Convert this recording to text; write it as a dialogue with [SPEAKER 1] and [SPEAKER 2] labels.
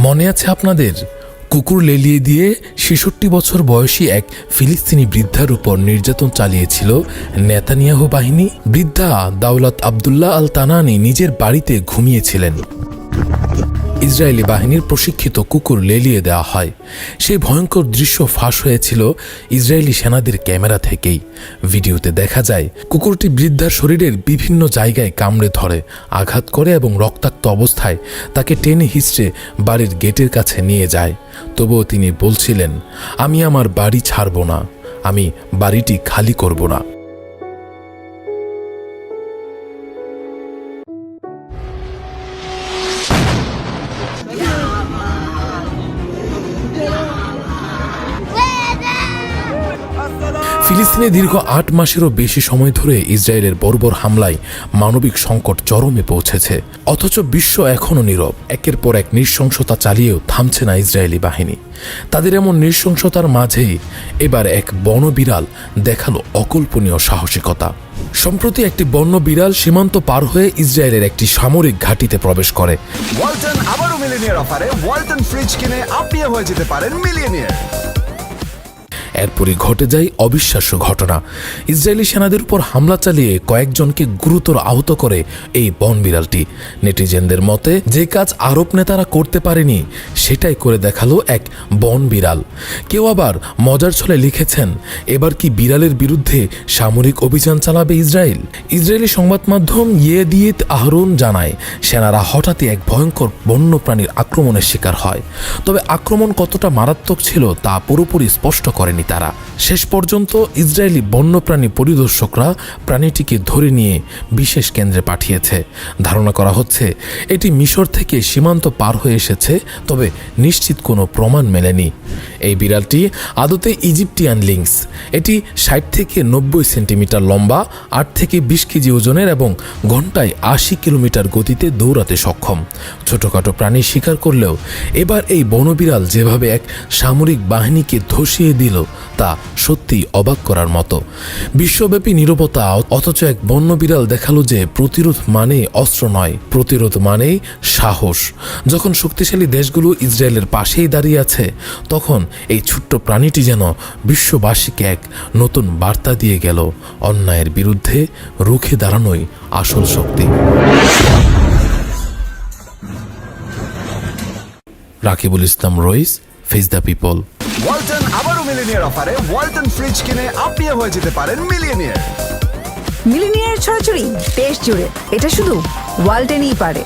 [SPEAKER 1] মনে আছে আপনাদের? কুকুর লেলিয়ে দিয়ে ৬৬ বছর বয়সী এক ফিলিস্তিনি বৃদ্ধার উপর নির্যাতন চালিয়েছিল নেতানিয়াহু বাহিনী। বৃদ্ধা দাওলাত আবদুল্লাহ আল তানানি নিজের বাড়িতে ঘুমিয়েছিলেন। ইসরায়েলি বাহিনীর প্রশিক্ষিত কুকুর লেলিয়ে দেওয়া হয়। সেই ভয়ঙ্কর দৃশ্য ফাঁস হয়েছিল ইসরায়েলি সেনাদের ক্যামেরা থেকেই। ভিডিওতে দেখা যায় কুকুরটি বৃদ্ধার শরীরের বিভিন্ন জায়গায় কামড়ে ধরে, আঘাত করে এবং রক্তাক্ত অবস্থায় তাকে টেনে হিঁচড়ে বাড়ির গেটের কাছে নিয়ে যায়। তবুও তিনি বলছিলেন, আমি আমার বাড়ি ছাড়ব না, আমি বাড়িটি খালি করব না। ফিলিস্তিনে দীর্ঘ ৮ মাসেরও বেশি সময় ধরে ইসরায়েলের বর্বর হামলায় মানবিক সংকট চরমে পৌঁছেছে। অথচ বিশ্ব এখনও নীরব। একের পর এক নৃশংসতা চালিয়েও থামছে না ইসরায়েলি বাহিনী। তাদের এমন নৃশংসতার মাঝেই এবার এক বনবিড়াল দেখালো অকল্পনীয় সাহসিকতা। সম্প্রতি একটি বন্য বিড়াল সীমান্ত পার হয়ে ইসরায়েলের একটি সামরিক ঘাঁটিতে প্রবেশ করে।
[SPEAKER 2] ওয়ালটন আবারও মিলিয়নিয়ার অফারে ওয়ালটন ফ্রিজ কিনে আপনিও হয়ে যেতে পারেন মিলিয়নিয়ার।
[SPEAKER 1] এরপরই ঘটে যায় অবিশ্বাস্য ঘটনা। ইসরায়েলি সেনাদের উপর হামলা চালিয়ে কয়েকজনকে গুরুতর আহত করে এই বনবিড়ালটি। নেটিজেনদের মতে যে কাজ আরব নেতারা করতে পারেনি সেটাই করে দেখালো এক বনবিড়াল। কেউ আবার মজার ছলে লিখেছেন, এবার কি বিড়ালের বিরুদ্ধে সামরিক অভিযান চালাবে ইসরায়েল? ইসরায়েলি সংবাদ মাধ্যম ইয়েদিয়েত আহরন জানায়, সেনারা হঠাৎই এক ভয়ঙ্কর বন্যপ্রাণীর আক্রমণের শিকার হয়। তবে আক্রমণ কতটা মারাত্মক ছিল তা পুরোপুরি স্পষ্ট করেনি তারা। শেষ পর্যন্ত ইসরায়েলি বন্যপ্রাণী পরিদর্শকরা প্রাণীটিকে ধরে নিয়ে বিশেষ কেন্দ্রে পাঠিয়েছে। ধারণা করা হচ্ছে এটি মিশর থেকে সীমান্ত পার হয়ে এসেছে, তবে নিশ্চিত কোনো প্রমাণ মেলেনি। এই বিড়ালটি আদতে ইজিপ্টিয়ান লিংস। এটি ৬০ থেকে ৯০ সেন্টিমিটার লম্বা, ৮ থেকে ২০ কেজি ওজনের এবং ঘন্টায় ৮০ কিলোমিটার গতিতে দৌড়াতে সক্ষম। ছোটখাটো প্রাণী শিকার করলেও এবার এই বনবিড়াল যেভাবে এক সামরিক বাহিনীকে ধসিয়ে দিল তা সত্যি অবাক করার মতো। বিশ্বব্যাপী নীরবতা, অথচ এক বন্য বিড়াল দেখালো যে প্রতিরোধ মানেই অস্ত্র নয়, প্রতিরোধ মানেই সাহস। যখন শক্তিশালী দেশগুলো ইসরায়েলের পাশেই দাঁড়িয়ে আছে, তখন এই ছোট্ট প্রাণীটি যেন বিশ্ববাসীকে এক নতুন বার্তা দিয়ে গেল, অন্যায়ের বিরুদ্ধে রুখে দাঁড়ানোই আসল শক্তি। রাকিবুল ইসলাম রইস, ফেস দ্য পিপল।
[SPEAKER 2] ওয়ালটন আবারও মিলিয়নিয়ার অফারে ওয়ালটন ফ্রিজ কিনে আপনিও হয়ে যেতে পারেন মিলিয়নিয়ার।
[SPEAKER 3] মিলিয়নিয়ার ছড়াছড়ি দেশ জুড়ে, এটা শুধু ওয়ালটেনই পারে।